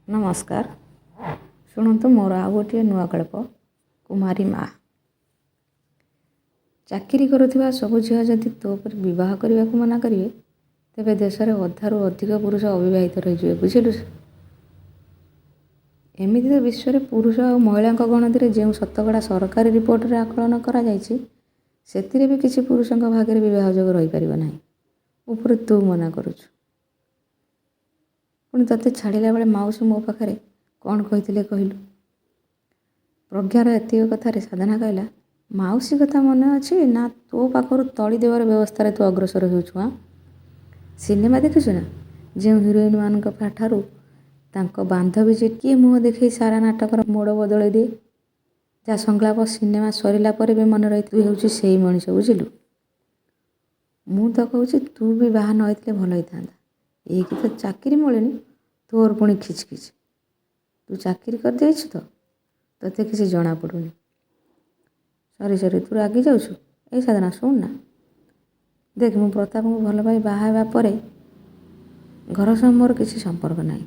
नमस्कार। शुणु मोर आ गोटे नुआ गल्प कुमारी माँ। चाकरी करुवा सबु झील जदि तो पर बह करने को मना करेंगे तेरे देश में अधारू अधिक पुरुष अविवाहित रही बुझिलु। एमती तो विश्व में पुरुष और महिला गणति में जो शतकड़ा सरकारी रिपोर्ट रे आकलन करा भी किसी पुरुषों भाग्य बह जोग रही पार ना ऊपर तू मना करुचु। पुणी तोते छाड़ा बेले माउसी मो पाखे कौन कही कहलु। प्रज्ञार एतिक कथार साधना कहला माउसी कथा मन अच्छी ना तो पाखर तली देवर व्यवस्था तू अग्रसर होचु। हाँ सिनेमा देखुचु ना जो हिरोइन मान ठारू तांको बांधवी जे किए मुह देखे सारा नाटकर मोड़ बदल दिए जा संलाप सिनेमा सरला पर भी मन रही तू हूँ से मनीष बुझिलु। मु तो कहूँ तू भी बाहा न होइतले भल होता एक तो चाकरी मिलनी तोर पुणी खिचखिच तू चाकरी कर देइछु तो तोते किसी जना पड़ुनी। सरी तू रागी जाऊछु। ए साधना शुण ना देख मु प्रताप को भल पाई बाहा पर घर सह मोर किसी संपर्क नहीं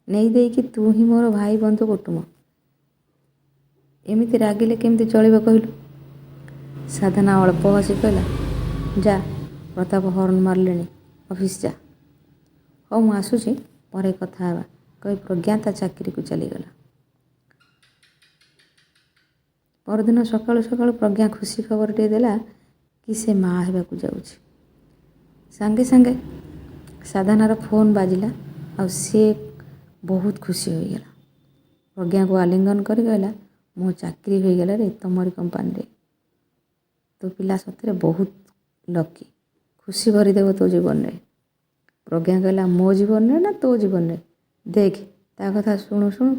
नहीं देकी तू ही मोर भाई बंधु कुटुम एमती रागिले केमती चलिब कहलु। साधना अल्प हसी कहला जा प्रताप हॉर्न मारले ऑफिस जा हाँ मु आसुची पर कथा हेबा कही प्रज्ञा ता चाकरी को चलीगला। परदिन सकाळु सकाळु प्रज्ञा खुशी खबर टे देला कि से माँ हेबाकु जाउछि। सांगे सांगे साधनार फोन बाजिला और सी बहुत खुशी हो गला। प्रज्ञा को आलिंगन कर कहला मो चाकरी हो गला रे तुमरी कंपनी रे तो पिला सतरे बहुत लकी खुशी भरीदेव तो जीवन में। प्रज्ञा कहला मो जीवन में ना तो जीवन में देख ता कथा शुणु शुणु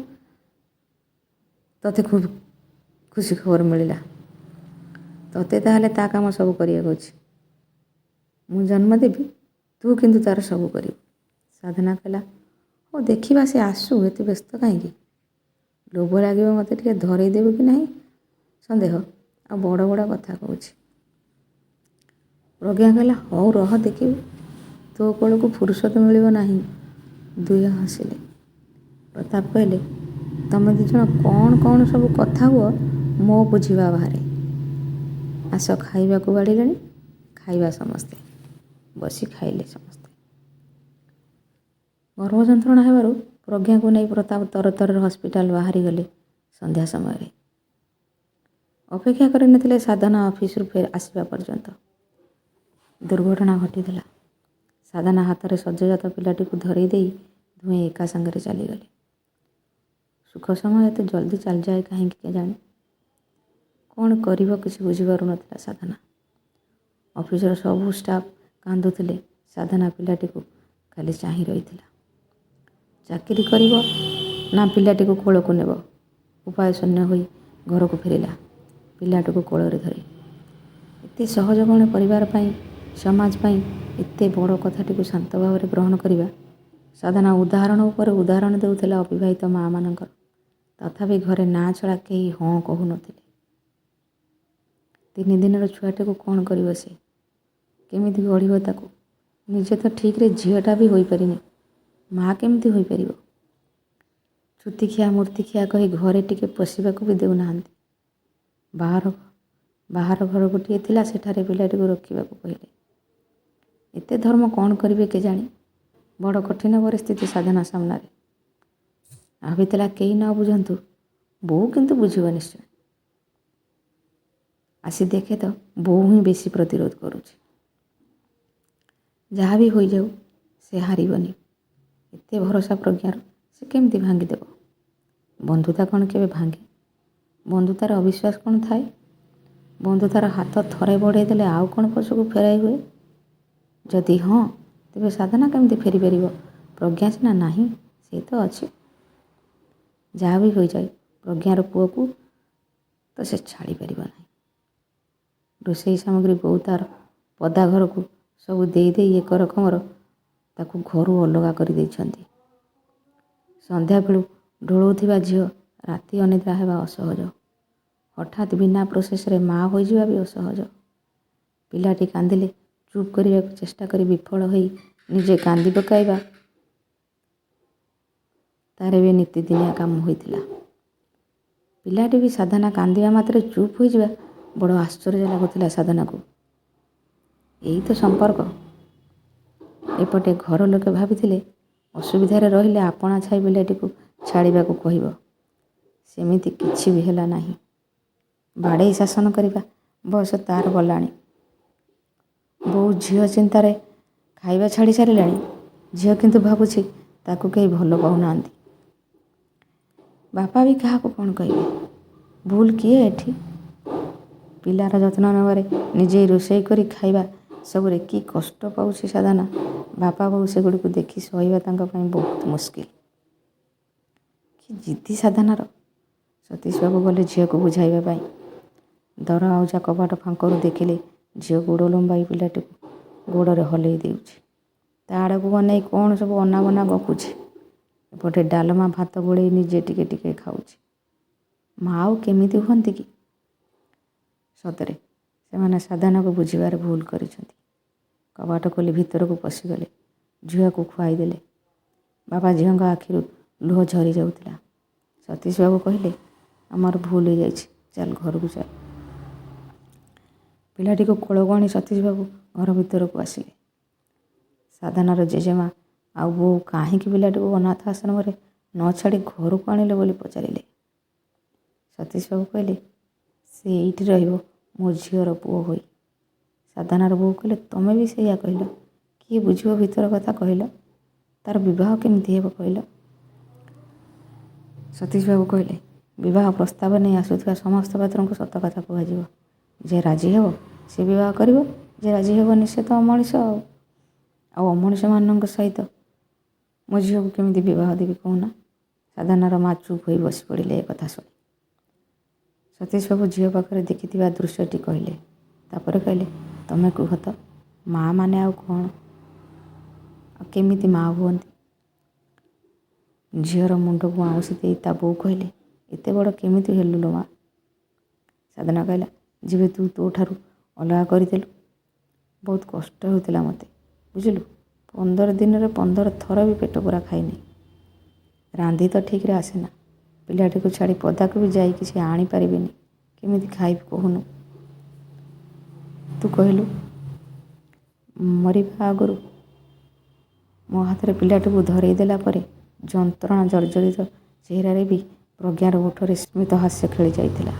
तोते खूब खुशी खबर मिलला तोते ताहले ता काम सब करिया मु जन्म देवी तू किंतु तार सब कर। साधना कहला हो देखा से आसू एत व्यस्त कहीं लोभ लगे मत टे धरई देव कि नहीं सन्देह आ बड़ बड़ कथा कहूँ। प्रज्ञा कहला हौ रह देखिबू तो कोल को फुर्सत मिल ना। दुहे हसिले। प्रताप कहले तुम दिज कौन कौन सब कथा हुआ मो बुझा बाहर आस खाइबा को बाड़े खाइबा समस्ते बसी खाइले समस्ते। गर्भ जंत्रणा हेबारु प्रज्ञा को नहीं प्रताप तर तर हस्पिटाल बाहरी गले। संध्या समय अपेक्षा कर नथिले साधना ऑफिस रु फेर आसवा पर्यंत दुर्घटना घटीला। साधना हाथ में सज्जजात पिलाटी को धरई दे दुहें एका संगे चलीगले। सुख समय एत जल्दी चल जाए कहीं जाने कौन कर किसी बुझीपार ना। साधना ऑफिसर सबू स्टाफ कांदुले। साधना पिलाटी को खाली चाह रही चाकरी करिबो ना पिलाटी को कोल को नेब उपाय शून्य होई घर को फेरिला। पिलाटी को कोल रे धरे एत सहज कौन परिवार पाई समाज पाई एते बड़ कथाटी को शांत भाव में ग्रहण करवा। साधना उदाहरण उपर उदाहरण देउथिला अविवाहित माँ मानकर तथापि घरे ना छड़ा कहीं हाँ कहू नथिले। 3 दिनर छुआटे को कौन करिवो से केमिति गढ़िबो ताको निजे तो ठीक रे झीलटा भी होई परिनी माँ केमिति होई परिबो। छुतिखिया मूर्तिखिया कही घरे टिके पशिबा को भी देउना। बाहर घर गोटे थिला सेठारे पिलाटी को रखा कहले एते धर्म कौन करेंगे केजाणी बड़ कठिन परिस्थिति साधना सामना भाविला कई न बुझंतु बो किंतु बुझिब निश्चय। आसी देखे तो बो ही बेसी प्रतिरोध करुछि जहाँ भी हो जाऊ से हारबनी एते भरोसा प्रज्ञार से केमती भांगीदेव। बंधुता कौन के भांगे बंधुतार अविश्वास कौन थाए बंधुतार हाथ थरे बढ़े देले आउ कौन पछकू फेराई हुए जदि हाँ तेरे साधना केमती फेरी पार प्रज्ञा सीना नहीं से तो अच्छे जहाँ भी हो जाए प्रज्ञार पुओ को तो से छाड़ी पार ना। रोसई सामग्री बहु तार पदा घर को सब दे दे एक रकमर ताकू घर अलगा कर देइछंती। संध्या बेलू ढोलौथिबा झील राति अनिद्रा हेबा असहज हठात बिना प्रोसेस रे माँ हो जावा भी असहज। पिलाटी कांदिले चुप करने को चेष्टा करी विफल होई निजे कांदी पकाइबा ତାର ବି ନୀତିଦିନିଆ କାମ ହୋଇଥିଲା। ପିଲାଟି ବି ସାଧନା କାନ୍ଦିବା ମାତ୍ରେ ଚୁପ୍ ହୋଇଯିବା ବଡ଼ ଆଶ୍ଚର୍ଯ୍ୟ ଲାଗୁଥିଲା ସାଧନାକୁ। ଏଇ ତ ସମ୍ପର୍କ। ଏପଟେ ଘର ଲୋକେ ଭାବିଥିଲେ ଅସୁବିଧାରେ ରହିଲେ ଆପଣା ଛାଇ ପିଲାଟିକୁ ଛାଡ଼ିବାକୁ କହିବ। ସେମିତି କିଛି ବି ହେଲା ନାହିଁ। ବାଡ଼େଇ ଶାସନ କରିବା ବୟସ ତାର ଗଲାଣି। ବୋଉ ଝିଅ ଚିନ୍ତାରେ ଖାଇବା ଛାଡ଼ି ସାରିଲାଣି। ଝିଅ କିନ୍ତୁ ଭାବୁଛି ତାକୁ କେହି ଭଲ ପାଉନାହାନ୍ତି। ବାପା ବି କାହାକୁ କ'ଣ କହିବେ? ଭୁଲ କିଏ ଏଠି? ପିଲାର ଯତ୍ନ ନେବାରେ ନିଜେ ରୋଷେଇ କରି ଖାଇବା ସବୁରେ କି କଷ୍ଟ ପାଉଛି ସାଧନା। ବାପା ବୋଉ ସେଗୁଡ଼ିକୁ ଦେଖି ସହିବା ତାଙ୍କ ପାଇଁ ବହୁତ ମୁସ୍କିଲ। କି ଜିଦ୍ଦି ସାଧନାର। ସତୀଶବାବୁ ଗଲେ ଝିଅକୁ ବୁଝାଇବା ପାଇଁ। ଦରଆଉଜା କବାଟ ଫାଙ୍କରୁ ଦେଖିଲେ ଝିଅ ଗୋଡ଼ ଲମ୍ବାଇ ପିଲାଟିକୁ ଗୋଡ଼ରେ ହଲେଇ ଦେଉଛି। ତା ଆଡ଼କୁ ଅନେଇ କ'ଣ ସବୁ ଅନାବନା ଗପୁଛି। ଏପଟେ ଡାଲମା ଭାତ ଗୋଳେଇ ନିଜେ ଟିକେ ଟିକେ ଖାଉଛି। ମା ଆଉ କେମିତି ହୁଅନ୍ତି କି? ସତରେ ସେମାନେ ସାଧନାକୁ ବୁଝିବାରେ ଭୁଲ କରିଛନ୍ତି। କବାଟ ଖୋଲି ଭିତରକୁ ପଶିଗଲେ। ଝିଅକୁ ଖୁଆଇଦେଲେ। ବାପା ଝିଅଙ୍କ ଆଖିରୁ ଲୁହ ଝରି ଯାଉଥିଲା। ସତୀଶବାବୁ କହିଲେ, ଆମର ଭୁଲ ହେଇଯାଇଛି, ଚାଲ ଘରକୁ ଚାଲ। ପିଲାଟିକୁ କୋଳକୁ ଆଣି ସତୀଶବାବୁ ଘର ଭିତରକୁ ଆସିଲେ। ସାଧନାର ଜେଜେମା ଆଉ ବୋଉ କାହିଁକି ପିଲାଟିକୁ ଅନାଥ ଆଶ୍ରମରେ ନ ଛାଡ଼ି ଘରକୁ ଆଣିଲେ ବୋଲି ପଚାରିଲେ। ସତୀଶବାବୁ କହିଲେ, ସେ ଏଇଠି ରହିବ ମୋ ଝିଅର ପୁଅ ହୋଇ। ସାଧନାର ବୋଉ କହିଲେ, ତମେ ବି ସେଇଆ କହିଲ। କିଏ ବୁଝିବ ଭିତର କଥା କହିଲ? ତାର ବିବାହ କେମିତି ହେବ କହିଲ? ସତୀଶବାବୁ କହିଲେ, ବିବାହ ପ୍ରସ୍ତାବ ନେଇ ଆସୁଥିବା ସମସ୍ତ ପାତ୍ରଙ୍କୁ ସତ କଥା କୁହାଯିବ। ଯେ ରାଜି ହେବ ସେ ବିବାହ କରିବ। ଯେ ରାଜି ହେବନି ସେ ତ ଅମଣିଷ। ଆଉ ଅମଣିଷମାନଙ୍କ ସହିତ ମୋ ଝିଅକୁ କେମିତି ବିବାହ ଦେବି କହୁନା? ସାଧନାର ମା ଚୁପ୍ ହୋଇ ବସି ପଡ଼ିଲେ ଏ କଥା ଶୁଣି। ସତୀଶବାବୁ ଝିଅ ପାଖରେ ଦେଖିଥିବା ଦୃଶ୍ୟଟି କହିଲେ। ତାପରେ କହିଲେ, ତମେ କୁହ ତ, ମା' ମାନେ ଆଉ କ'ଣ? ଆଉ କେମିତି ମା' ହୁଅନ୍ତି? ଝିଅର ମୁଣ୍ଡକୁ ଆଉଁସି ଦେଇ ତା ବୋଉ କହିଲେ, ଏତେ ବଡ଼ କେମିତି ହେଲୁ ଲୋ ମା? ସାଧନା କହିଲା, ଯେବେ ତୁ ତୋ ଠାରୁ ଅଲଗା କରିଦେଲୁ ବହୁତ କଷ୍ଟ ହେଉଥିଲା ମୋତେ, ବୁଝିଲୁ। 15 ଦିନରେ 15 ଥର ବି ପେଟ ପୂରା ଖାଇନି। ରାନ୍ଧି ତ ଠିକ୍ରେ ଆସେନା। ପିଲାଟିକୁ ଛାଡ଼ି ପଦାକୁ ବି ଯାଇ କିଛି ଆଣିପାରିବିନି। କେମିତି ଖାଇବି କହୁନୁ? ତୁ କହିଲୁ ମରିବା ଆଗରୁ ମୋ ହାତରେ ପିଲାଟିକୁ ଧରେଇ ଦେଲା ପରେ ଯନ୍ତ୍ରଣା ଜର୍ଜରିତ ଚେହେରାରେ ବି ପ୍ରଜ୍ଞାର ଓଠରେ ସ୍ମିତ ହାସ୍ୟ ଖେଳି ଯାଇଥିଲା।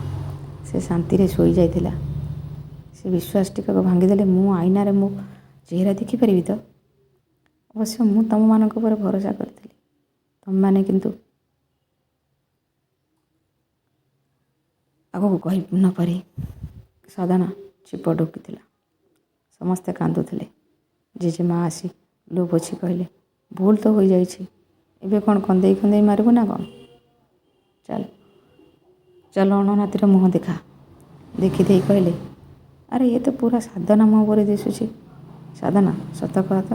ସେ ଶାନ୍ତିରେ ଶୋଇଯାଇଥିଲା। ସେ ବିଶ୍ୱାସ ଟିକକ ଭାଙ୍ଗିଦେଲେ ମୁଁ ଆଇନାରେ ମୋ ଚେହେରା ଦେଖିପାରିବି ତ? ଅବଶ୍ୟ ମୁଁ ତମମାନଙ୍କ ଉପରେ ଭରସା କରିଥିଲି। ତମେମାନେ କିନ୍ତୁ ଆଗକୁ କହି ନ ପାରି ସାଧନା ଚିପ ଢୋକିଥିଲା। ସମସ୍ତେ କାନ୍ଦୁଥିଲେ। ଜେଜେମା ଆସି ଲୁହ ପୋଛି କହିଲେ, ଭୁଲ ତ ହୋଇଯାଇଛି। ଏବେ କ'ଣ କନ୍ଦେଇ କନ୍ଦେଇ ମାରିବୁ ନା କ'ଣ? ଚାଲ ଚାଲ ଅଣନାତିର ମୁହଁ ଦେଖା। ଦେଖିଦେଇ କହିଲେ, ଆରେ ଇଏ ତ ପୁରା ସାଧନା ମୁହଁ ପରି ଦିଶୁଛି। ସାଧନା, ସତ କହ ତ,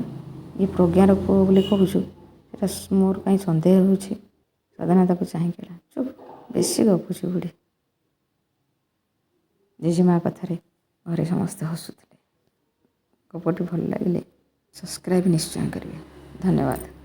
ଇଏ ପ୍ରଜ୍ଞାର ପୁଅ ବୋଲି କହୁଛୁ, ସେଟା ମୋର କାହିଁ ସନ୍ଦେହ ହେଉଛି। ସାଧନା ତାକୁ ଚାହିଁ କହିଲା, ଚୁପ୍, ବେଶୀ ଗପୁଛୁ ବୁଢ଼ୀ। ଜେଜେମା କଥାରେ ଘରେ ସମସ୍ତେ ହସୁଥିଲେ। ଗପଟି ଭଲ ଲାଗିଲେ ସବସ୍କ୍ରାଇବ୍ ନିଶ୍ଚୟ କରିବେ। ଧନ୍ୟବାଦ।